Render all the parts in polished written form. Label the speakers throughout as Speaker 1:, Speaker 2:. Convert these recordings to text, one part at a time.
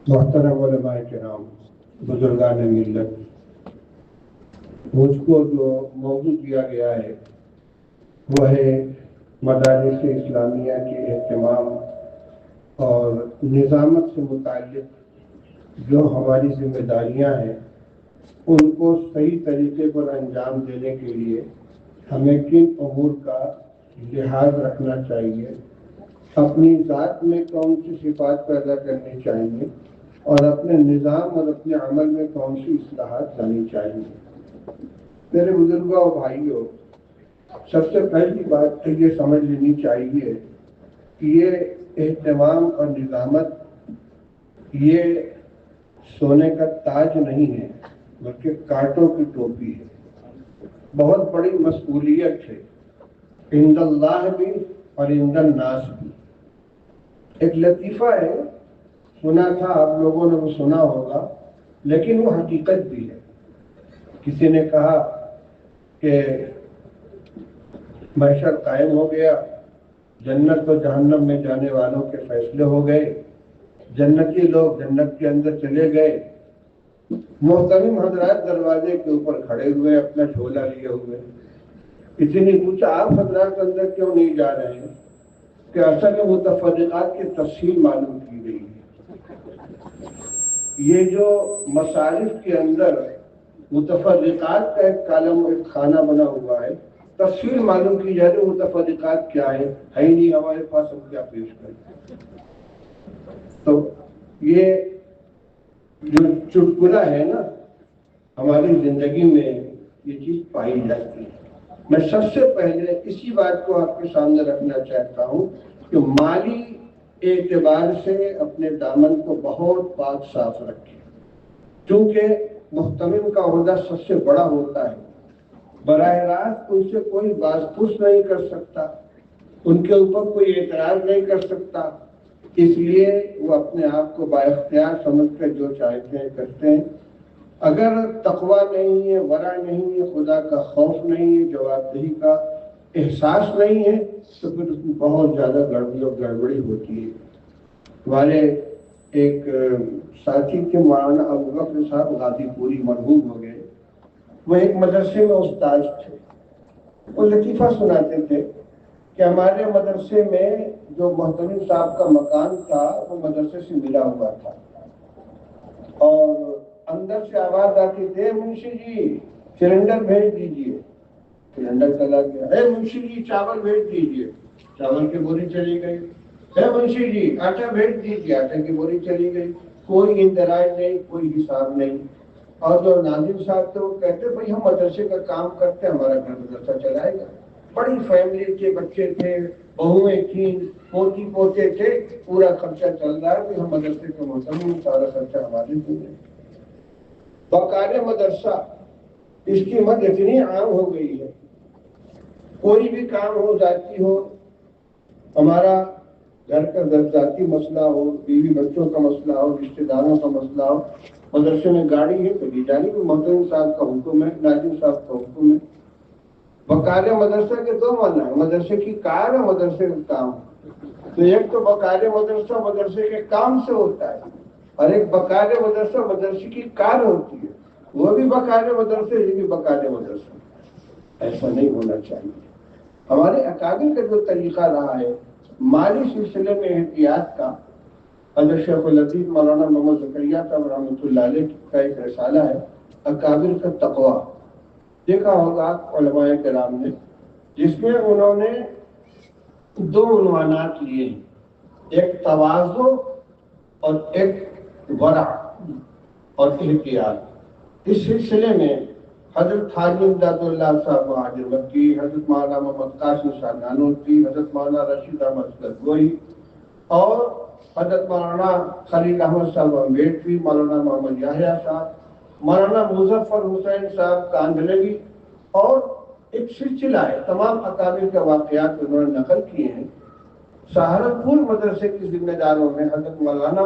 Speaker 1: محترم علماء کرام، بزرگان ملت، مجھ کو جو موضوع دیا گیا ہے وہ ہے مدارس اسلامیہ کے اہتمام اور نظامت سے متعلق جو ہماری ذمہ داریاں ہیں ان کو صحیح طریقے پر انجام دینے کے لیے ہمیں کن امور کا لحاظ رکھنا چاہیے، اپنی ذات میں کون سی صفات پیدا کرنی چاہیے اور اپنے نظام اور اپنے عمل میں کون سی اصلاحات لانی چاہیے۔ میرے بزرگوں اور بھائیوں، سب سے پہلی بات تو یہ سمجھ لینی چاہیے کہ یہ اہتمام اور نظامت یہ سونے کا تاج نہیں ہے بلکہ کانٹوں کی ٹوپی ہے، بہت بڑی مسئولیت ہے، عند اللہ بھی اور عند الناس بھی۔ ایک لطیفہ ہے، سنا تھا، آپ لوگوں نے وہ سنا ہوگا، لیکن وہ حقیقت بھی ہے۔ کسی نے کہا کہ محشر قائم ہو گیا، جنت و جہنم میں جانے والوں کے فیصلے ہو گئے، جنتی لوگ جنت کے اندر چلے گئے، محترم حضرات دروازے کے اوپر کھڑے ہوئے اپنا جھولا لیے ہوئے۔ کسی نے پوچھا آپ حضرات اندر کیوں نہیں جا رہے ہیں؟ کہ اصل متفرقات کی تفصیل معلوم کی گئی ہے۔ یہ جو مصارف کے اندر متفرقات کا ایک کالم، ایک خانہ بنا ہوا ہے، تفصیل معلوم کی جا رہی متفرقات کیا ہے ہی نہیں ہمارے پاس، ہم کیا پیش کریں۔ تو یہ جو چٹکلا ہے نا، ہماری زندگی میں یہ چیز پائی جاتی ہے۔ میں سب سے پہلے اسی بات کو آپ کے سامنے رکھنا چاہتا ہوں کہ مالی اعتبار سے اپنے دامن کو بہت پاک صاف رکھیں، کیونکہ محتمم کا عہدہ سب سے بڑا ہوتا ہے، براہ راست ان سے کوئی باز پرس نہیں کر سکتا، ان کے اوپر کوئی اعتراض نہیں کر سکتا، اس لیے وہ اپنے آپ کو بااختیار سمجھ کر جو چاہتے ہیں کرتے ہیں۔ اگر تقویٰ نہیں ہے، ورع نہیں ہے، خدا کا خوف نہیں ہے، جواب دہی کا احساس نہیں ہے، تو پھر اس میں بہت زیادہ گڑبڑی ہوتی ہے۔ ہمارے ایک ساتھی کے مولانا ابوبکر صاحب غازی پوری مرحوم ہو گئے، وہ ایک مدرسے میں استاد تھے۔ وہ لطیفہ سناتے تھے کہ ہمارے مدرسے میں جو محتمم صاحب کا مکان تھا وہ مدرسے سے ملا ہوا تھا، اور اندر سے آواز آتی تھی منشی جی سلنڈر بھیج دیجیے، سلنڈر چلا گیا، اے منشی جی چاول بھیج دیجیے، چاول کی بوری چلی گئی، اے منشی جی آٹا بھیج دیجیے، آٹا کی بوری چلی گئی، کوئی اندراج نہیں، کوئی حساب نہیں۔ اور جو ناظم صاحب تھے وہ کہتے بھائی ہم مدرسے کا کام کرتے ہیں، ہمارا گھر مدرسہ چلائے گا، بڑی فیملی کے بچے تھے، بہویں تھیں، پوتی پوتے تھے، پورا خرچہ چل رہا ہے، ہم مدرسے کے محتمم، سارا خرچہ ہمارے پورے۔ بقال مدرسہ اس کی مد اتنی عام ہو گئی ہے، کوئی بھی کام ہو، ذاتی ہو، ہمارا گھر کا ذاتی مسئلہ ہو، بیوی بچوں کا مسئلہ ہو، رشتہ داروں کا مسئلہ ہو، مدرسے میں گاڑی ہے تو لے جانی، محترم صاحب کا حکم ہے، ناظم صاحب کا حکم ہے۔ بقال مدرسہ کے دو معنی ہے، مدرسے کی کار اور مدرسے کا کام۔ تو ایک تو بقال مدرسہ مدرسے کے کام سے ہوتا ہے، اور ایک بقال مدرسہ مدرسے کی کار ہوتی ہے، وہ بھی بقال مدرسے، یہ بھی بقال مدرسہ۔ ایسا نہیں ہونا چاہیے۔ ہمارے اکابر کا جو طریقہ رہا ہے مالی سلسلے میں احتیاط کا، حضرت شیخ العزیز مولانا محمد زکریا صاحب رحمۃ اللہ علیہ کا ایک رسالہ ہے اکابر کا تقویٰ، دیکھا ہوگا علماء کرام نے، جس میں انہوں نے دو عنوانات لیے ہیں، ایک تواضع اور ایک ورع اور احتیاط۔ اس سلسلے میں حضرت حاجی امداد اللہ صاحب حاجر مکی، حضرت مولانا محمد قاسم شاہ نانوتوی، حضرت مولانا رشید احمد گدگوئی، اور حضرت مولانا خلیل احمد صاحب امبیڈوی، مولانا محمد یحییٰ صاحب، مولانا مظفر حسین صاحب کاندھلوی، اور ایک سلسلہ ہے، تمام اکابر کے واقعات انہوں نے نقل کیے ہیں۔ سہارنپور مدرسے کے ذمہ داروں میں حضرت مولانا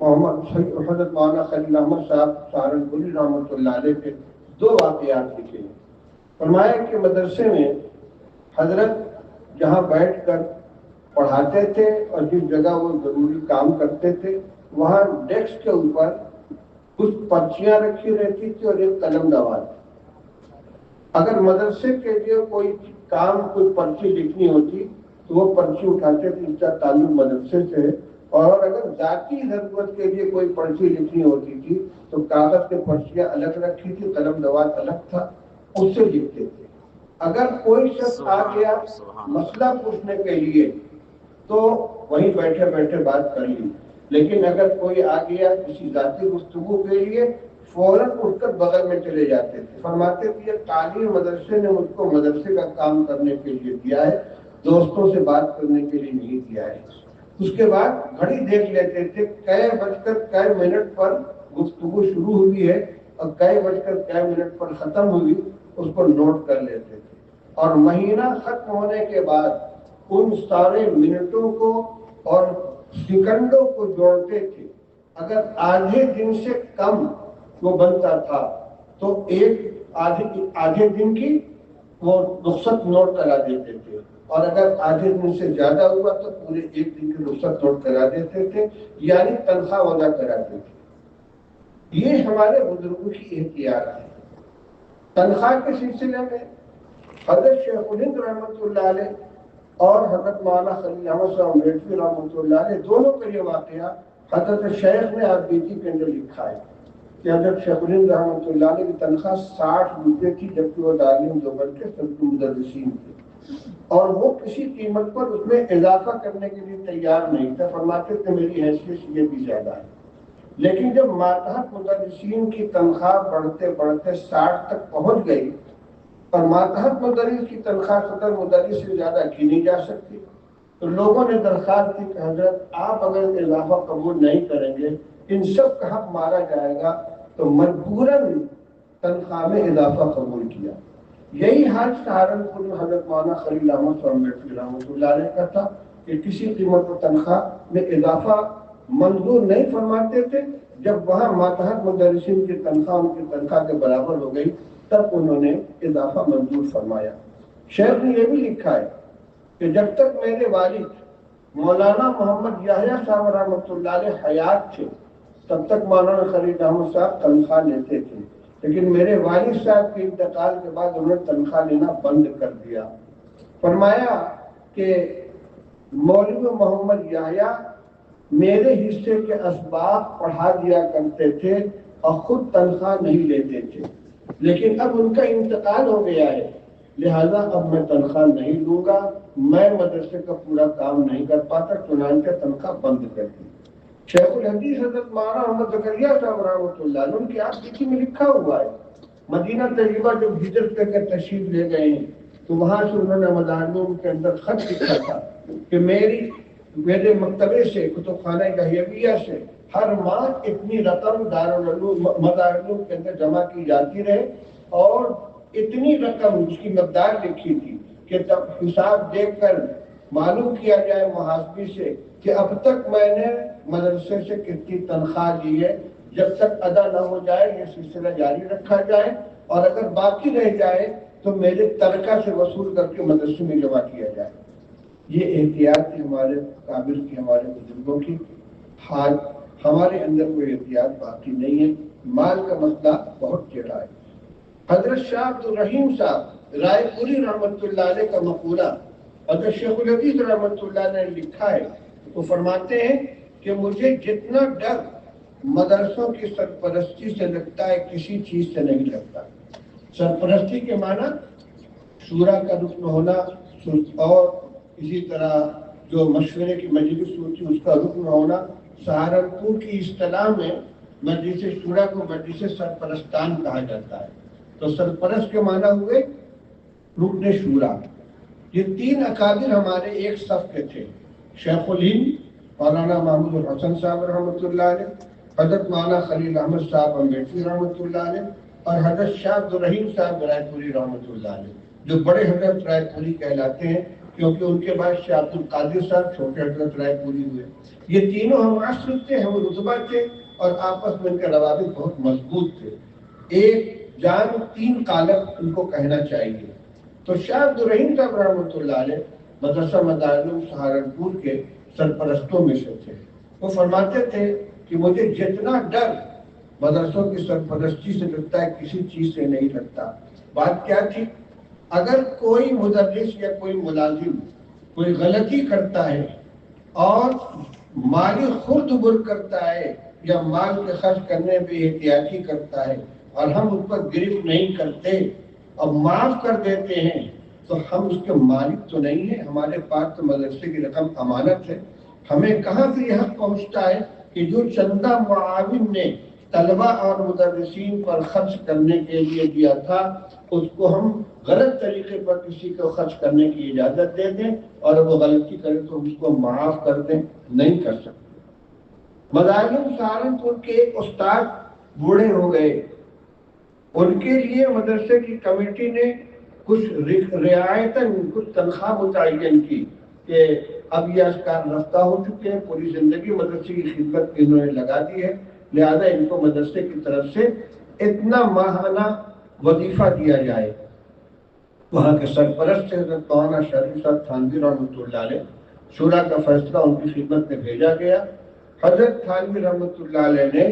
Speaker 1: خلیل احمد صاحب سہارنپوری رحمۃ اللہ علیہ کے دو واقعات لکھے ہیں۔ فرمایا کہ مدرسے میں حضرت جہاں بیٹھ کر پڑھاتے تھے اور جس جگہ وہ ضروری کام کرتے تھے وہاں ڈیسک کے اوپر کچھ پرچیاں رکھی رہتی تھی اور ایک قلم نواز. اگر مدرسے کے لیے کوئی کام کوئی پرچی لکھنی ہوتی تو وہ پرچی اٹھاتے تھے، اس کا تعلق مدرسے سے. اور اگر ذاتی ضرورت کے لیے کوئی پرچی لکھنی ہوتی تھی تو کاغذ کے پرچیاں الگ رکھی تھی، قلم نواز الگ تھا، اس سے لکھتے تھے. اگر کوئی شخص آ گیا مسئلہ پوچھنے کے لیے تو وہیں بیٹھے بیٹھے بات کر لی، لیکن اگر کوئی آ گیا کسی ذاتی گفتگو کے لیے فوراً اٹھ کر بغل میں چلے جاتے تھے. فرماتے تھے یہ تعلیم مدرسے نے مجھ کو مدرسے کا کام کرنے کے لیے دیا ہے، دوستوں سے بات کرنے کے لیے نہیں دیا ہے. اس کے بعد گھڑی دیکھ لیتے تھے کئے بج کر کئے منٹ پر گفتگو شروع ہوئی ہے اور کئے بج کر کئے منٹ پر ختم ہوئی، اس کو نوٹ کر لیتے تھے. اور مہینہ ختم ہونے کے بعد ان سارے منٹوں کو اور سیکنڈوں کو جوڑتے تھے. اگر آدھے دن سے کم وہ بنتا تھا تو ایک آدھے دن کی وہ رخصت نوٹ کرا دیتے تھے، اور اگر آدھے دن سے زیادہ ہوا تو پورے ایک دن کی رخصت نوٹ کرا دیتے تھے، یعنی تنخواہ وضع کراتے تھے. یہ ہمارے بزرگوں کی احتیاط ہے. تنخواہ کے سلسلے میں حضرت شیخ الہند رحمۃ اللہ علیہ اور حضرت مولانا خلیل احمد صاحب امبیڈکر رحمۃ اللہ علیہ دونوں کا یہ واقعہ حضرت شیخ نے آپ بیتی کے اندر لکھا ہے کہ حضرت شیخ الہند رحمۃ اللہ علیہ کی تنخواہ 60 روپے تھی، جبکہ وہ دارالعلوم دیوبند کے سب مدرسین تھے، اور وہ کسی قیمت پر اس میں اضافہ کرنے کے لیے تیار نہیں تھا. فرماتے تھے میری حیثیت سے یہ بھی زیادہ ہے. لیکن جب ماتحت مدرسین کی تنخواہ بڑھتے بڑھتے 60 تک پہنچ گئی اور ماتحت مدرس کی تنخواہ صدر مدرس سے زیادہ کی نہیں جا سکتی، تو لوگوں نے درخواست کی کہ حضرت آپ اگر اضافہ قبول نہیں کریں گے ان سب کا حق مارا جائے گا. تو مجبوراً تنخواہ میں اضافہ قبول کیا. یہی حال سہارنپور میں حضرت مولانا خلیل احمد صاحب امبیڈکر رحمۃ اللہ علیہ کا تھا کہ کسی قیمت پر تنخواہ میں اضافہ منظور نہیں فرماتے تھے. جب وہاں ماتحت مدرسین کی تنخواہ ان کی تنخواہ کے برابر ہو گئی تب انہوں نے اضافہ منظور فرمایا. شیخ نے یہ بھی لکھا ہے کہ جب تک میرے والد مولانا محمد یحییٰ صاحب رحمۃ اللہ علیہ حیات تھے تب تک مولانا خلیل احمد صاحب تنخواہ لیتے تھے، لیکن میرے والد صاحب کے انتقال کے بعد انہوں نے تنخواہ لینا بند کر دیا. فرمایا کہ مولوی محمد یحییٰ میرے حصے کے اسباق پڑھا دیا کرتے تھے اور خود تنخواہ نہیں لیتے تھے، لیکن اب ان کا انتقال ہو گیا ہے لہذا اب میں تنخواہ نہیں لوں گا، میں مدرسے کا پورا کام نہیں کر پاتا، چنانچہ تنخواہ بند کر دی. شیخ الحدیث حضرت مولانا محمد زکریا صاحب رحمۃ اللہ علیہ ان کی آپ کسی میں لکھا ہوا ہے مدینہ طیبہ جب ہجرت کر کے تشریف لے گئے ہیں تو وہاں سے انہوں نے مدارلوم کے اندر خط لکھا تھا کہ میرے مکتبے سے کتب خانہ گہیویہ سے ہر ماہ اتنی رقم مدارلوم کے اندر جمع کی جاتی رہے، اور اتنی رقم اس کی مقدار لکھی تھی کہ تب حساب دیکھ کر معلوم کیا جائے محاسبی سے کہ اب تک میں نے مدرسے سے کتنی تنخواہ لی ہے، جب تک ادا نہ ہو جائے یہ سلسلہ جاری رکھا جائے، اور اگر باقی رہ جائے تو میرے ترکہ سے وصول کر کے مدرسے میں جمع کیا جائے. یہ احتیاط تھی ہمارے قابل کی، ہمارے بزرگوں کی. حال ہمارے اندر کوئی احتیاط باقی نہیں ہے. مال کا مسئلہ بہت ٹیڑھا ہے. حضرت شاہ عبد الرحیم صاحب رائے پوری رحمۃ اللہ علیہ کا مقولہ حضرت شیخ الحدیث رحمۃ اللہ نے لکھا ہے. وہ فرماتے ہیں کہ مجھے جتنا ڈر مدرسوں کی سرپرستی سے لگتا ہے کسی چیز سے نہیں لگتا. سرپرستی کے معنی شورا کا رکن ہونا اور اسی طرح جو مشورے کی مجلس ہوتی ہے اس کا رکن ہونا. سہارنپور کی اصطلاح میں مجلس شورا کو مجلس سرپرستان کہا جاتا ہے. تو سرپرست کے معنی ہوئے رکن شورا. یہ تین اکابر ہمارے ایک صف کے تھے، شیخ الہند مولانا محمود الحسن صاحب رحمۃ اللہ علیہ، حضرت مولانا خلیل احمد صاحب امبیڈکر رحمۃ اللہ علیہ، اور حضرت شاہ عبد الرحیم صاحب رائے پوری رحمۃ اللہ علیہ، جو بڑے حضرت رائے پوری کہلاتے ہیں کیونکہ ان کے بعد شاہ عبد القادر صاحب چھوٹے حضرت رائے پوری ہوئے. یہ تینوں ہم عصر تھے، ہم رتبہ تھے، اور آپس میں ان کے روابط بہت مضبوط تھے. ایک جان تین قالب ان کو کہنا چاہیے. تو شاہ عبد الرحیم صاحب رحمۃ اللہ علیہ مدرسہ مدارالعلوم سہارنپور کے سرپرستوں میں سے تھے. وہ فرماتے تھے کہ مجھے جتنا ڈر مدرسوں کی سرپرستی سے لگتا ہے کسی چیز سے نہیں لگتا۔ بات کیا تھی؟ اگر کوئی مدرس یا کوئی ملازم کوئی غلطی کرتا ہے اور مالی خرد برد کرتا ہے یا مال کے خرچ کرنے میں احتیاطی کرتا ہے اور ہم اس پر گرفت نہیں کرتے اور معاف کر دیتے ہیں تو ہم اس کے مالک تو نہیں ہیں۔ ہمارے پاس تو مدرسے کی رقم امانت ہے۔ ہمیں کہاں سے یہ حق پہنچتا ہے کہ جو چندہ معاون نے طلبہ اور مدرسین پر خرچ کرنے کے لیے دیا تھا اس کو ہم غلط طریقے پر کسی کو خرچ کرنے کی اجازت دے دیں اور وہ غلطی کرے تو اس کو معاف کر دیں؟ نہیں کر سکتے۔ مظالم سہارنپور کے ایک استاد بوڑھے ہو گئے، ان کے لیے مدرسے کی کمیٹی نے کچھ رعایتاً کچھ تنخواہ متعین کی کہ اب یہ اشکار رفتہ ہو چکے ہیں، پوری زندگی مدرسے کی خدمت انہوں نے لگا دی ہے، لہذا ان کو مدرسے کی طرف سے اتنا ماہانہ وظیفہ دیا جائے۔ وہاں کے سرپرست حضرت مولانا شریف صاحب تھانوی رحمۃ اللہ علیہ، شورا کا فیصلہ ان کی خدمت میں بھیجا گیا۔ حضرت تھانوی رحمۃ اللہ علیہ نے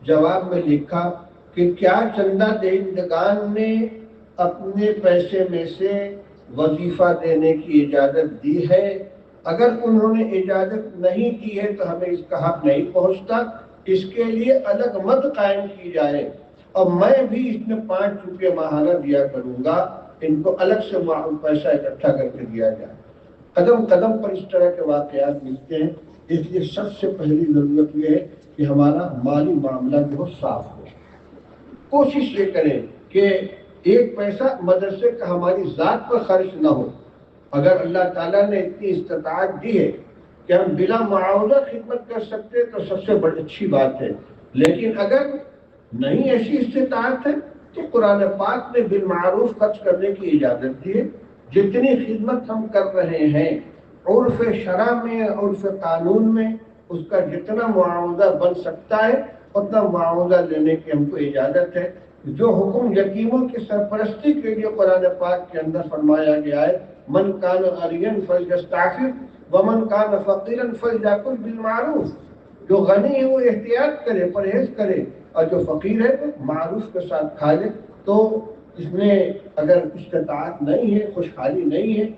Speaker 1: جواب میں لکھا کہ کیا چندہ دہندگان نے اپنے پیسے میں سے وظیفہ دینے کی اجازت دی ہے؟ اگر انہوں نے اجازت نہیں دی ہے تو ہمیں اس کا حق نہیں پہنچتا، اس کے لیے الگ مد قائم کی جائے اور میں بھی اس میں 5 روپے ماہانہ دیا کروں گا، ان کو الگ سے پیسہ اکٹھا کر کے دیا جائے۔ قدم قدم پر اس طرح کے واقعات ملتے ہیں، اس لیے سب سے پہلی ضرورت یہ ہے کہ ہمارا مالی معاملہ جو صاف ہو۔ کوشش یہ کریں کہ ایک پیسہ مدرسے کا ہماری ذات پر خرچ نہ ہو۔ اگر اللہ تعالیٰ نے اتنی استطاعت دی ہے کہ ہم بلا معاوضہ خدمت کر سکتے تو سب سے بڑی اچھی بات ہے، لیکن اگر نہیں ایسی استطاعت ہے تو قرآن پاک نے بالمعروف خرچ کرنے کی اجازت دی ہے۔ جتنی خدمت ہم کر رہے ہیں عرف شرع میں، عرف قانون میں، اس کا جتنا معاوضہ بن سکتا ہے اتنا معاوضہ لینے کی ہم کو اجازت ہے۔ جو حکم یتیموں کی سرپرستی کے لیے قرآن پاک کے اندر فرمایا گیا ہے، من کان غنیا فلیستعفف ومن کان فقیرا فلیأکل بالمعروف، جو غنی ہے وہ احتیاط کرے، پرہیز کرے، اور جو فقیر ہے وہ معروف کے ساتھ کھا لے۔ تو اس میں اگر استطاعت نہیں ہے، خوشحالی نہیں ہے،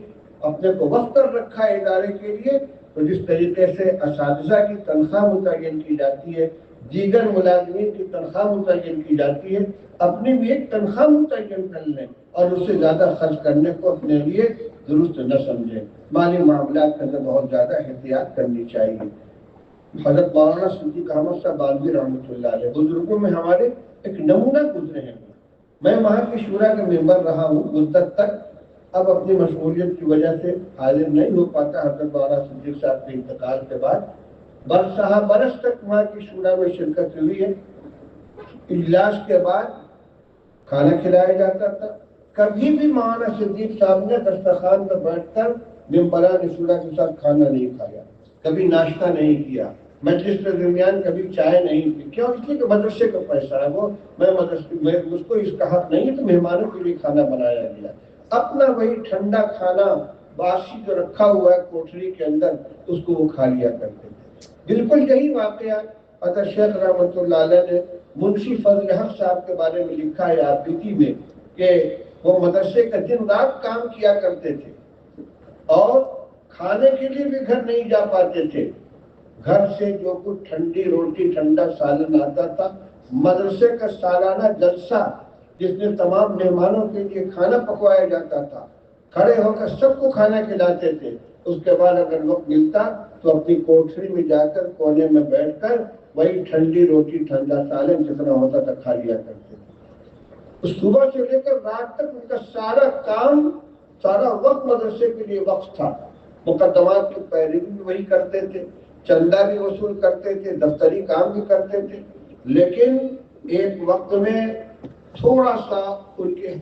Speaker 1: اپنے کو وقف کر رکھا ہے ادارے کے لیے، تو جس طریقے سے اساتذہ کی تنخواہ متعین کی جاتی ہے، دیگر ملازمین کی تنخواہ متعین کی جاتی ہے، اپنی بھی ایک تنخواہ متعین کر لیں اور اس سے زیادہ خرچ کرنے کو اپنے لیے درست نہ سمجھیں۔ مالی معاملات کے اندر بہت زیادہ احتیاط کرنی چاہیے۔ حضرت مولانا صدیق احمد صاحب باندھی رحمۃ اللہ علیہ بزرگوں میں ہمارے ایک نمونہ گزرے ہیں۔ میں وہاں کی شورا کا ممبر رہا ہوں مدت تک، اب اپنی مشغولیت کی وجہ سے حاضر نہیں ہو پاتا۔ حضرت مولانا صدیق صاحب کے انتقال کے بعد برس تک وہاں کی شورا میں شرکت ہوئی ہے۔ اجلاس کے بعد کھانا کھلایا جاتا تھا، کبھی بھی مولانا صدیق صاحب نے دسترخوان پر بیٹھ کر ممبران شورا کے ساتھ کھانا نہیں کھایا، کبھی ناشتہ نہیں کیا، مجلس کے درمیان کبھی چائے نہیں پی۔ کیوں؟ اس لیے کہ مدرسے کا پیسہ ہے وہ، مجھ کو اس کا حق نہیں ہے، تو مہمانوں کے لیے کھانا بنایا گیا۔ اپنا وہی ٹھنڈا کھانا باسی جو رکھا ہوا ہے کوٹری کے اندر اس کو وہ کھا لیا کرتے تھے۔ بالکل یہی واقعہ حضرت شیخ رحمۃ اللہ علیہ نے منشی فضل حق صاحب کے بارے میں لکھا ہے آبیتی میں کہ وہ مدرسے کا دن رات کام کیا کرتے تھے اور کھانے کے لیے بھی گھر نہیں جا پاتے تھے۔ گھر سے جو کچھ ٹھنڈی روٹی ٹھنڈا سالن آتا تھا، مدرسے کا سالانہ جلسہ جس میں تمام مہمانوں کے لیے کھانا پکوایا جاتا تھا، کھڑے ہو کر سب کو کھانا کھلاتے تھے۔ اس کے بعد اگر وقت ملتا تو اپنی کوٹری میں جا کر کونے میں بیٹھ کر وہی ٹھنڈی روٹی ٹھنڈا سالن جتنا ہوتا تھا کھا لیا کرتے تھے۔ صبح سے لے کر رات تک ان کا سارا کام، سارا وقت مدرسے کے لیے وقت تھا۔ مقدمات کی پیروی بھی وہی کرتے تھے، چندہ بھی وصول کرتے تھے، دفتری کام بھی کرتے تھے، لیکن ایک وقت میں تھوڑا سا ان کے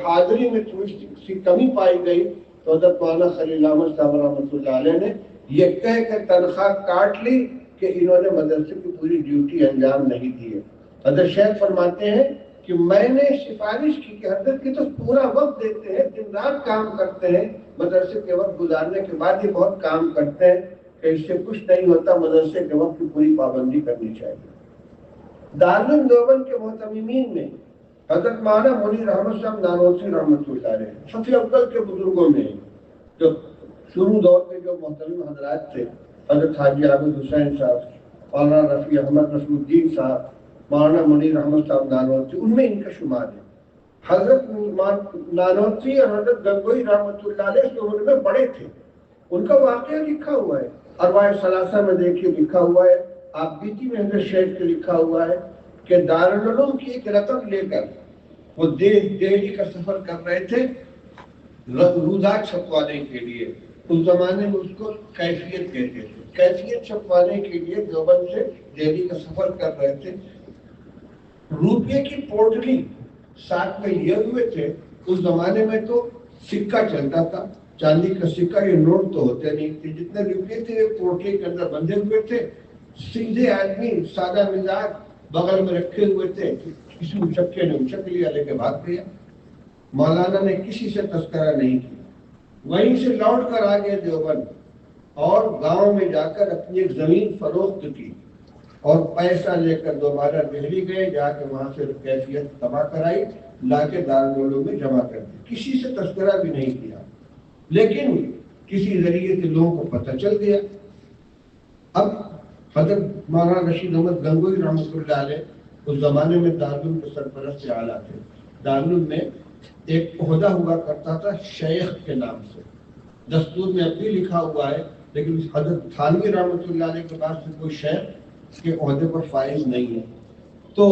Speaker 1: حاضری میں تھوڑی سی کمی پائی گئی تو حضرت مولانا خلیل احمد صاحب رحمۃ اللہ علیہ نے یہ کہہ کے تنخواہ کاٹ لی کہ انہوں نے مدرسے کی پوری ڈیوٹی انجام نہیں دی ہے۔ حضرت شیخ فرماتے ہیں کہ میں نے سفارش کی کہ حضرت کی تو پورا وقت دیتے ہیں، دن رات کام کرتے ہیں، مدرسے کے وقت گزارنے کے بعد یہ بہت کام کرتے ہیں، کہ اس سے کچھ نہیں ہوتا، مدرسے کے وقت کی پوری پابندی کرنی چاہیے۔ دارالعلوم دیوبند کے محتممین میں حضرت مولانا منیر احمد صاحب نانوتوی رحمۃ اللہ علیہ سب سے افضل کے بزرگوں میں ہیں، جو شروع دور کے جو محترم حضرات تھے، حضرت حاجی عابد حسین صاحب، مولانا رفیع احمد رسول الدین صاحب، مولانا منیر احمد صاحب نانوتوی، ان میں ان کا شمار ہے۔ حضرت نانوتوی اور حضرت گنگوئی رحمۃ اللہ علیہ اس عمر میں بڑے تھے، ان کا واقعہ لکھا ہوا ہے، ارواح ثلاثہ میں دیکھیے لکھا ہوا ہے، آپ بیتی میں حضرت شیخ کے لکھا ہوا ہے کہ دارالعلوم کی ایک رقم لے کر وہ دہلی کا سفر کر رہے تھے روزات چھپوانے کے لیے۔ اس زمانے میں اس کو کیفیت کہتے تھے، کیفیت چھپوانے کے لیے دیوبند سے دہلی کا سفر کر رہے تھے۔ روپے کی پوٹلی ساتھ میں لیے ہوئے تھے، اس زمانے میں تو سکہ چلتا تھا، چاندی کا سکہ، یہ نوٹ تو ہوتے نہیں تھے، جتنے روپے تھے پوٹلی کے اندر بندھے ہوئے تھے۔ سیدھے آدمی سادہ مزاج بغل میں رکھے ہوئے تھے، کسی اچکے نے اچک لیا لے کے بھاگ گیا۔ مولانا نے کسی سے تذکرہ نہیں کیا، وہیں سے لوٹ کر آ گئے دیوبند اور گاؤں میں جا کر اپنی ایک زمین فروخت کی اور پیسہ لے کر دوبارہ دہلی گئے، جا کے وہاں سے کیفیت جمع کرائی، لا کے دارالعلوم میں جمع کر دی، کسی سے تذکرہ بھی نہیں کیا، لیکن کسی ذریعے سے لوگوں کو پتہ چل گیا۔ اب حضرت مولانا رشید احمد گنگوئی رحمۃ اللہ علیہ اس زمانے میں دارالعلوم کے سرپرست اعلیٰ تھے۔ دارالعلوم میں ایک عہدہ ہوا کرتا تھا شیخ کے نام سے، دستور میں اب بھی لکھا ہوا ہے، لیکن حضرت تھانوی رحمۃ اللہ علیہ کے پاس سے کوئی شیخ کے عہدے پر فائز نہیں ہے۔ تو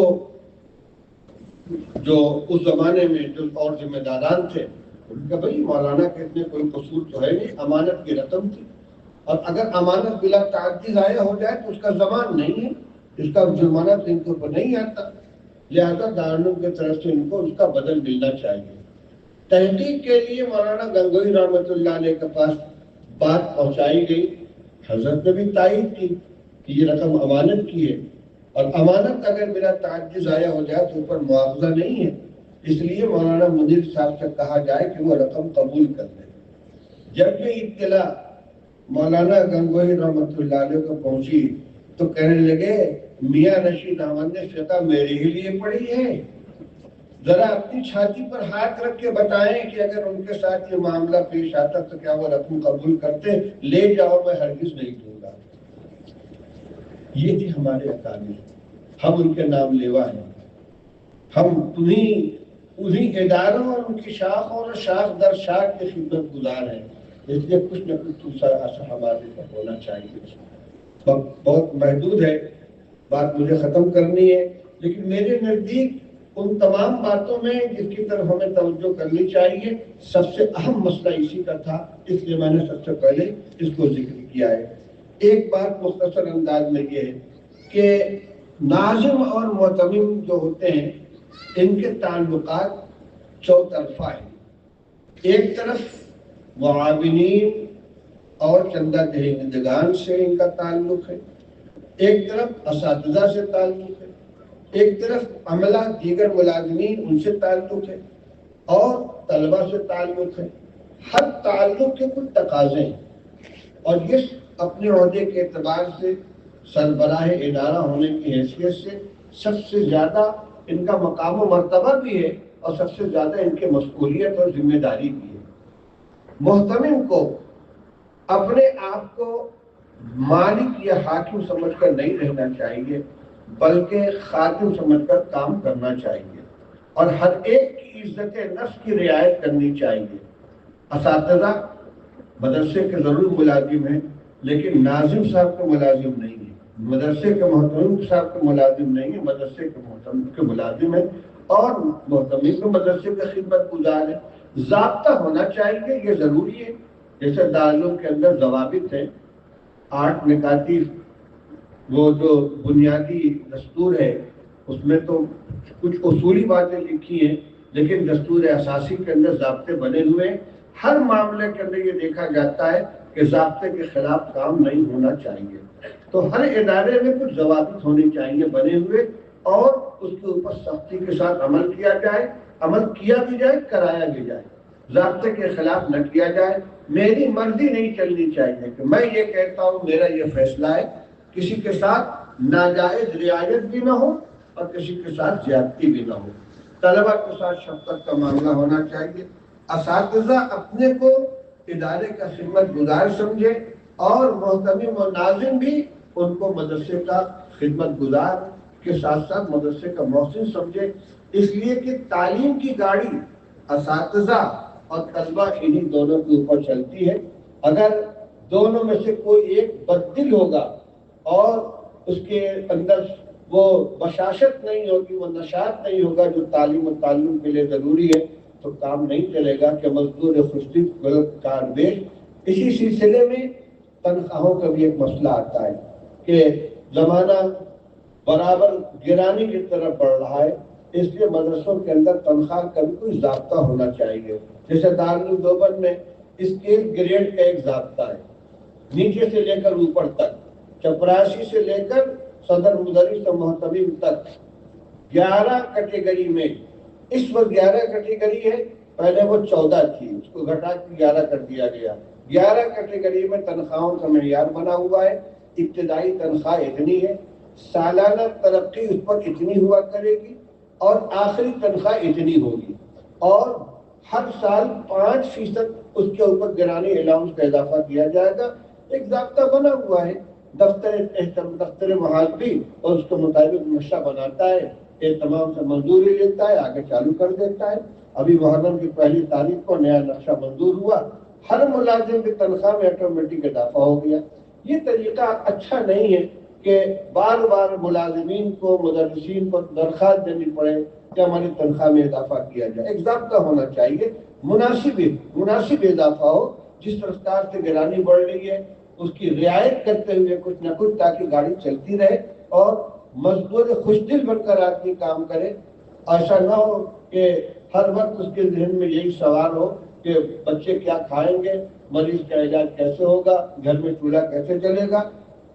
Speaker 1: جو اس زمانے میں جو اور ذمہ داران تھے، ان کا بھائی مولانا کے اتنے کوئی قصور تو ہے نہیں، امانت کی رقم تھی، اور اگر امانت بلا تعدی ضائع ہو جائے تو اس کا ضمان نہیں ہے، اس کا جرمانہ تو ان کے اوپر نہیں آتا، لہذا دارالعلوم کی طرف سے ان کو اس کا بدل ملنا چاہیے۔ تحقیق کے لیے مولانا گنگوئی رحمۃ اللہ علیہ کے پاس بات پہنچائی گئی، حضرت نے بھی تائید کی کہ یہ رقم امانت کی ہے، اور امانت اگر بلا تعدی ضائع ہو جائے تو اوپر معاوضہ نہیں ہے، اس لیے مولانا منیر صاحب سے کہا جائے کہ وہ رقم قبول کر لیں۔ جب یہ اطلاع مولانا گنگوئی رحمۃ اللہ علیہ کو پہنچی تو کہنے لگے میاں رشید احمد نے فقہ میرے ہی لیے پڑھی ہے، ذرا اپنی چھاتی پر ہاتھ رکھ کے بتائیں کہ اگر ان کے ساتھ یہ معاملہ پیش آتا تو کیا وہ رقم قبول کرتے؟ لے جاؤ، میں ہرگز نہیں دوں گا۔ یہ تھی ہمارے اکابر، ہم ان کے نام لیوا ہیں، ہم انہیں اداروں اور ان کی شاخ اور شاخ در شاخ کی خدمت گزار ہیں، اس لیے کچھ نہ کچھ دوسرا اثر ہمارے پر ہونا چاہیے۔ بہت محدود ہے، بات مجھے ختم کرنی ہے، لیکن میرے نزدیک ان تمام باتوں میں جس کی طرف ہمیں توجہ کرنی چاہیے، سب سے اہم مسئلہ اسی کا تھا، اس لیے میں نے سب سے پہلے اس کو ذکر کیا ہے۔ ایک بات مختصر انداز میں یہ ہے کہ ناظم اور معتمم جو ہوتے ہیں ان کے تعلقات چوطرفہ ہیں، ایک طرف معاونین اور چندہ دہندگان سے ان کا تعلق ہے، ایک طرف اساتذہ سے تعلق ہے، ایک طرف عملہ دیگر ملازمین ان سے تعلق ہے، اور طلبہ سے تعلق ہے۔ ہر تعلق کے کچھ تقاضے ہیں، اور یہ اپنے عہدے کے اعتبار سے سربراہ ادارہ ہونے کی حیثیت سے سب سے زیادہ ان کا مقام و مرتبہ بھی ہے، اور سب سے زیادہ ان کے مسئولیت اور ذمہ داری بھی ہے۔ محتمم کو اپنے آپ کو مالک یا حاکم سمجھ کر نہیں رہنا چاہیے، بلکہ خادم سمجھ کر کام کرنا چاہیے، اور ہر ایک کی عزت نفس کی رعایت کرنی چاہیے۔ اساتذہ مدرسے کے ضرور ملازم ہیں، لیکن ناظم صاحب کے ملازم نہیں ہیں، مدرسے کے محتمم صاحب کے ملازم نہیں ہیں، مدرسے کے محتمم کے ملازم ہیں، اور محتمم کے مدرسے کے خدمت گزار ہیں۔ ضابطہ ہونا چاہیے، یہ ضروری ہے، جیسے دارالعلوم کے اندر ضوابط ہیں، 8 نکاتی وہ جو بنیادی دستور ہے اس میں تو کچھ اصولی باتیں لکھی ہیں، لیکن دستور اساسی کے اندر ضابطے بنے ہوئے ہیں۔ ہر معاملے کے اندر یہ دیکھا جاتا ہے کہ ضابطے کے خلاف کام نہیں ہونا چاہیے، تو ہر ادارے میں کچھ ضوابط ہونے چاہیے بنے ہوئے، اور اس کے اوپر سختی کے ساتھ عمل کیا جائے، عمل کیا بھی جائے، کرایا بھی جائے۔ ضابطے کے خلاف نہ کیا جائے. میری مرضی نہیں چلنی چاہیے کہ میں یہ کہتا ہوں میرا یہ فیصلہ ہے. کسی کے ساتھ ناجائز رعایت بھی نہ ہو اور کسی کے ساتھ زیادتی بھی نہ ہو. طلبہ کے ساتھ شفقت کا معاملہ ہونا چاہیے. اساتذہ اپنے کو ادارے کا خدمت گزار سمجھے اور محتمم و ناظم بھی ان کو مدرسے کا خدمت گزار کے ساتھ ساتھ مدرسے کا محسن سمجھے. اس لیے کہ تعلیم کی گاڑی اساتذہ اور طلبہ انہی دونوں کے اوپر چلتی ہے. اگر دونوں میں سے کوئی ایک بددل ہوگا اور اس کے اندر وہ بشاشت نہیں ہوگی، وہ نشاط نہیں ہوگا جو تعلیم و تعلم کے لیے ضروری ہے، تو کام نہیں چلے گا. کہ مزدور خشدل غلط کار بیش. اسی سلسلے میں تنخواہوں کا بھی ایک مسئلہ آتا ہے کہ زمانہ برابر گرانی کی طرف بڑھ رہا ہے. اس لیے مدرسوں کے اندر تنخواہ کا بھی کوئی ضابطہ ہونا چاہیے. جیسے دارالعلوم دیوبند میں اسکیل گریڈ کا ایک ضابطہ ہے، نیچے سے لے کر اوپر تک، چپراسی سے لے کر صدر مدرس و محتمم تک 11 کیٹیگری میں. اس وقت 11 کیٹیگری ہے، پہلے وہ 14 تھی، اس کو گھٹا کے 11 کر دیا گیا. 11 کیٹیگری میں تنخواہوں کا معیار بنا ہوا ہے. ابتدائی تنخواہ اتنی ہے، سالانہ ترقی اس پر اتنی ہوا کرے گی اور آخری تنخواہ اتنی ہوگی، اور ہر سال 5% اس کے اوپر گرانی الاؤنس کا اضافہ کیا جائے گا. ایک ضابطہ بنا ہوا ہے. دفتر محاسبی اور اس کے مطابق نقشہ بناتا ہے، تمام سے منظوری لیتا ہے، آگے چالو کر دیتا ہے. ابھی محرم کی پہلی تاریخ کو نیا نقشہ منظور ہوا، ہر ملازم کی تنخواہ میں آٹومیٹک اضافہ ہو گیا. یہ طریقہ اچھا نہیں ہے کہ بار بار ملازمین کو، مدرسین کو درخواست دینی پڑے کہ ہماری تنخواہ میں اضافہ کیا جائے. ایک ضابطہ ہونا چاہیے، مناسب اضافہ ہو. جس رفتار سے گرانی بڑھ رہی ہے اس کی رعایت کرتے ہوئے کچھ نہ کچھ، تاکہ گاڑی چلتی رہے اور مزدور خوش دل بن کر آدمی کام کرے. ایسا نہ ہو کہ ہر وقت اس کے ذہن میں یہی سوال ہو کہ بچے کیا کھائیں گے، مریض کا علاج کیسے ہوگا، گھر میں چولہا کیسے چلے گا.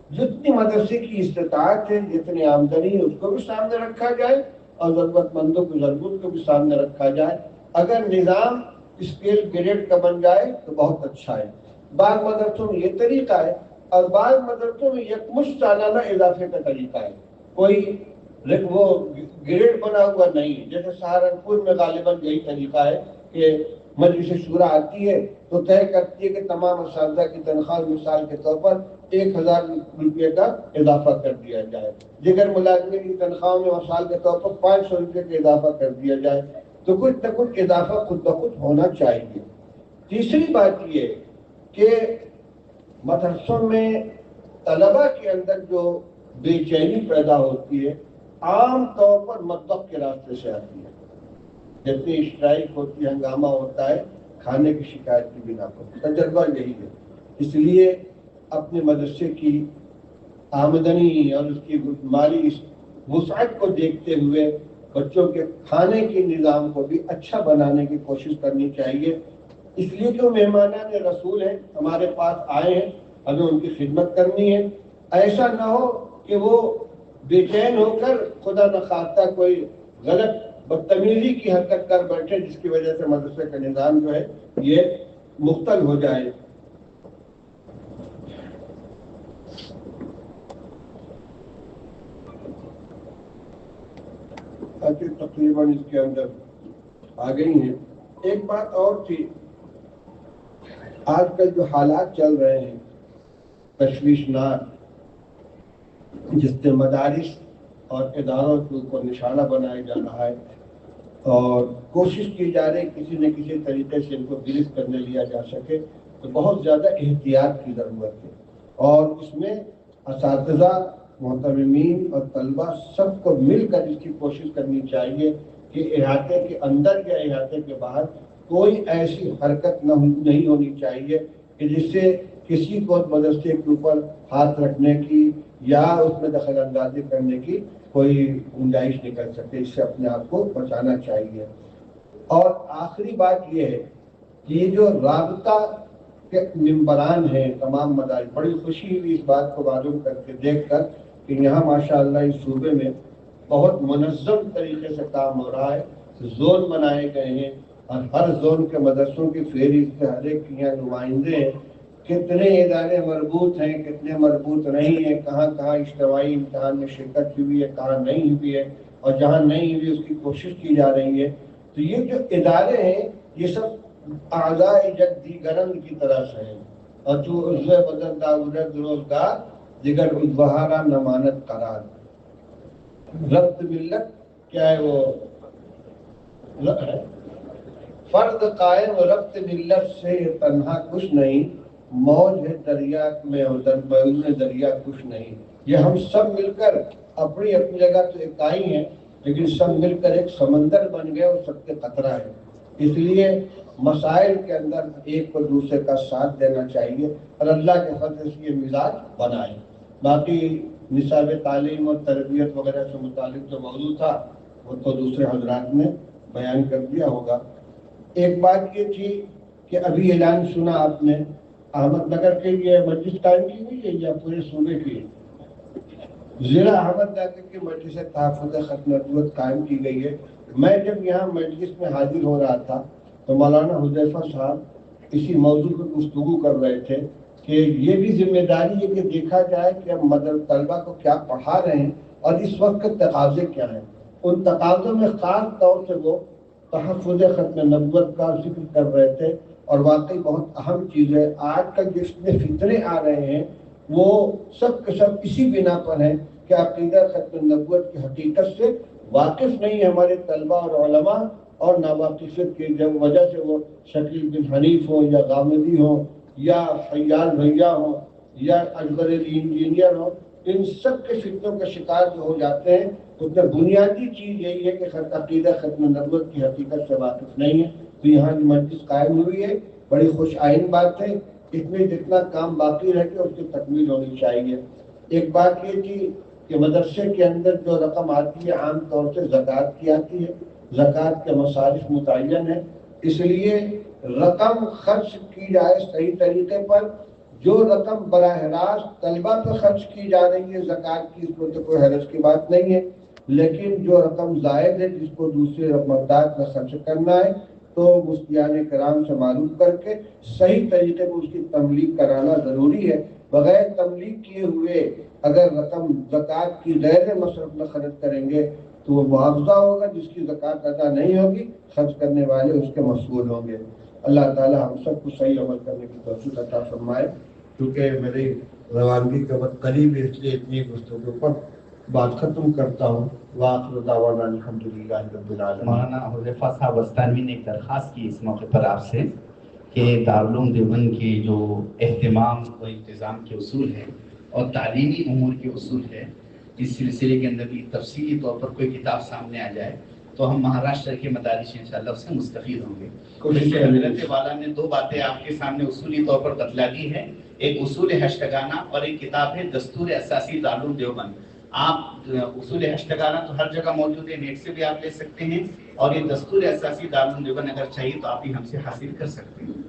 Speaker 1: جتنی مدرسے کی استطاعت ہے، جتنی آمدنی ہے، اس کو بھی سامنے رکھا جائے اور ضرورت مندوں کی ضرورت کو بھی سامنے رکھا جائے. اگر نظام اسکیل گریڈ کا بن جائے تو بہت اچھا ہے. بعض مدرسوں میں یہ طریقہ ہے اور بعض مدرسوں میں یکمشت سالانہ اضافے کا طریقہ ہے. کوئی وہ گریڈ بنا ہوا نہیں. جیسے سہارنپور میں غالباً یہی طریقہ ہے کہ مجلس شورا آتی ہے تو طے کرتی ہے کہ تمام اساتذہ کی تنخواہ مثال کے طور پر 1000 روپے کا اضافہ کر دیا جائے، دیگر ملازمین کی تنخواہ میں مثال کے طور پر 500 روپے کا اضافہ کر دیا جائے. تو کچھ نہ کچھ اضافہ خود بخود ہونا چاہیے. تیسری بات یہ کہ مدرسوں میں طلبہ کے اندر جو بے چینی پیدا ہوتی ہے عام طور پر مطبخ کے راستے سے آتی ہے. جتنی اسٹرائک ہوتی ہے، ہنگامہ ہوتا ہے، کھانے کی شکایت کی بنا پر. تجربہ یہی ہے. اس لیے اپنے مدرسے کی آمدنی اور اس کی مالی وسعت کو دیکھتے ہوئے بچوں کے کھانے کے نظام کو بھی اچھا بنانے کی کوشش کرنی چاہیے. اس لیے کہ وہ مہمانان رسول ہیں، ہمارے پاس آئے ہیں، ہمیں ان کی خدمت کرنی ہے. ایسا نہ ہو کہ وہ بے چین ہو کر خدا نخواستہ کوئی غلط بدتمیزی کی حرکت کر بیٹھے، جس کی وجہ سے مدرسے کا نظام جو ہے یہ مختل ہو جائے. تقریباً اس کے اندر آ گئی ہیں. ایک بات اور تھی، آج کل جو حالات چل رہے ہیں تشویشناک، جس سے مدارس اور اداروں کے اوپر نشانہ بنایا جا رہا ہے اور کوشش کی جا رہی کسی نہ کسی طریقے سے ان کو گرفت کرنے لیا جا سکے، تو بہت زیادہ احتیاط کی ضرورت ہے. اور اس میں اساتذہ، محترمین اور طلبہ سب کو مل کر اس کی کوشش کرنی چاہیے کہ احاطے کے اندر یا احاطے کے باہر کوئی ایسی حرکت نہیں ہونی چاہیے کہ جس سے کسی کو مدرسے کے اوپر ہاتھ رکھنے کی یا اس میں دخل اندازی کرنے کی کوئی گنجائش نکل سکے. اس سے اپنے آپ کو بچانا چاہیے. اور آخری بات یہ ہے کہ یہ جو رابطہ کے ممبران ہیں تمام مدارس، بڑی خوشی ہوئی اس بات کو معلوم کر کے دیکھ کر کہ یہاں ماشاءاللہ اس صوبے میں بہت منظم طریقے سے کام ہو رہا ہے. زون بنائے گئے ہیں اور ہر زون کے مدرسوں کی فہرست سے ہر ایک کے یہاں نمائندے ہیں، کتنے ادارے مربوط ہیں، کتنے مربوط نہیں ہیں، کہاں کہاں اجتماعی امتحان میں شرکت ہوئی ہے، کہاں نہیں ہوئی ہے، اور جہاں نہیں ہوئی اس کی کوشش کی جا رہی ہے۔ تو یہ جو ادارے ہیں یہ سب اعضاء جد دیگران کی طرح سے ہیں، اور جو عضو بدن داورد روزگار دیگر عضوہارا نمانت قرار۔ ربط ملت کیا ہے وہ فرد قائم ربط ملت سے تنہا کچھ نہیں، موج ہے دریا میں اور بیرون دریا کچھ نہیں۔ یہ ہم سب مل کر اپنی اپنی جگہ تو اکائی ہیں، لیکن سب مل کر ایک سمندر بن گئے اور سب کے قطرہ ہے۔ اس لیے مسائل کے اندر ایک کو دوسرے کا ساتھ دینا چاہیے اور اللہ کے فضل سے یہ مزاج بنائے۔ باقی نصاب تعلیم اور تربیت وغیرہ سے متعلق جو موضوع تھا وہ تو دوسرے حضرات نے بیان کر دیا ہوگا۔ ایک بات یہ تھی کہ ابھی اعلان سنا آپ نے احمد نگر کے لیے مجلس قائم کی ہوئی ہے یا پورے صوبے کی؟ ضلع احمد نگر کی مجلس تحفظ ختم نبوت قائم کی گئی ہے۔ میں جب یہاں مجلس میں حاضر ہو رہا تھا تو مولانا حذیفہ صاحب اسی موضوع پر گفتگو کر رہے تھے کہ یہ بھی ذمہ داری ہے کہ دیکھا جائے کہ ہم طلبہ کو کیا پڑھا رہے ہیں اور اس وقت کے تقاضے کیا ہیں۔ ان تقاضوں میں خاص طور سے وہ تحفظ ختم نبوت کا ذکر کر رہے تھے، اور واقعی بہت اہم چیز ہے۔ آج کل جتنے فتنے آ رہے ہیں وہ سب کے سب اسی بنا پر ہیں کہ عقیدہ ختم نبوت کی حقیقت سے واقف نہیں ہے ہمارے طلبہ اور علماء، اور ناواقفیت کی وجہ سے وہ شکیل بن حنیف ہوں یا غامدی ہوں یا فیاض بھیا ہوں یا اجبر علی انجینئر ہوں، ان سب کے فتنوں کا شکار جو ہو جاتے ہیں اس میں بنیادی چیز یہی ہے کہ عقیدہ ختم نبوت کی حقیقت سے واقف نہیں ہے۔ تو یہاں جو مجلس قائم ہوئی ہے بڑی خوش آئین بات ہے، اس میں جتنا کام باقی رہ گیا اس کی تکمیل ہونی چاہیے۔ ایک بات یہ تھی کہ مدرسے کے اندر جو رقم آتی ہے عام طور سے زکوٰۃ کی آتی ہے، زکوٰۃ کے مصارف متعین ہیں، اس لیے رقم خرچ کی جائے صحیح طریقے پر۔ جو رقم براہ راست طلبہ پہ خرچ کی جا رہی ہے زکوٰۃ کی، اس میں تو کوئی حرج کی بات نہیں ہے، لیکن جو رقم زائد ہے جس کو دوسرے مقدار میں خرچ کرنا ہے تو مفتیان کرام سے معلوم کر کے صحیح طریقے پر اس کی تملیغ کرانا ضروری ہے۔ بغیر تملیغ کیے ہوئے اگر رقم زکوٰۃ کی غیر مصرف میں خرچ کریں گے تو وہ معاوضہ ہوگا، جس کی زکوٰۃ ادا نہیں ہوگی خرچ کرنے والے اس کے مسئول ہوں گے۔ اللہ تعالی ہم سب کو صحیح عمل کرنے کی توفیق عطا فرمائے۔ کیونکہ میری روانگی کا وقت قریب ہے اس لیے اتنی گفتگو پر بات ختم کرتا ہوں۔ وآخر دعوانا الحمدللہ رب العالمین۔
Speaker 2: مولانا حذیفہ صاحب وسطانوی نے ایک درخواست کی اس موقع پر آپ سے کہ دارالعلوم دیوبند کے جو اہتمام و انتظام کے اصول ہیں اور تعلیمی امور کے اصول ہے، اس سلسلے کے اندر بھی تفصیلی طور پر کوئی کتاب سامنے آ جائے تو ہم مہاراشٹر کے مدارس انشاءاللہ اس سے مستفید ہوں گے۔ حضرت والا نے دو باتیں آپ کے سامنے اصولی طور پر بتلا دی ہے، ایک اصول ہشتگانہ اور ایک کتاب ہے دستور اساسی دارالعلوم دیوبند۔ آپ اصول ہشتگانہ تو ہر جگہ موجود ہے، نیٹ سے بھی آپ لے سکتے ہیں، اور یہ دستور اساسی دارالعلوم دیوبند اگر چاہیے تو آپ ہی ہم سے حاصل کر سکتے ہیں۔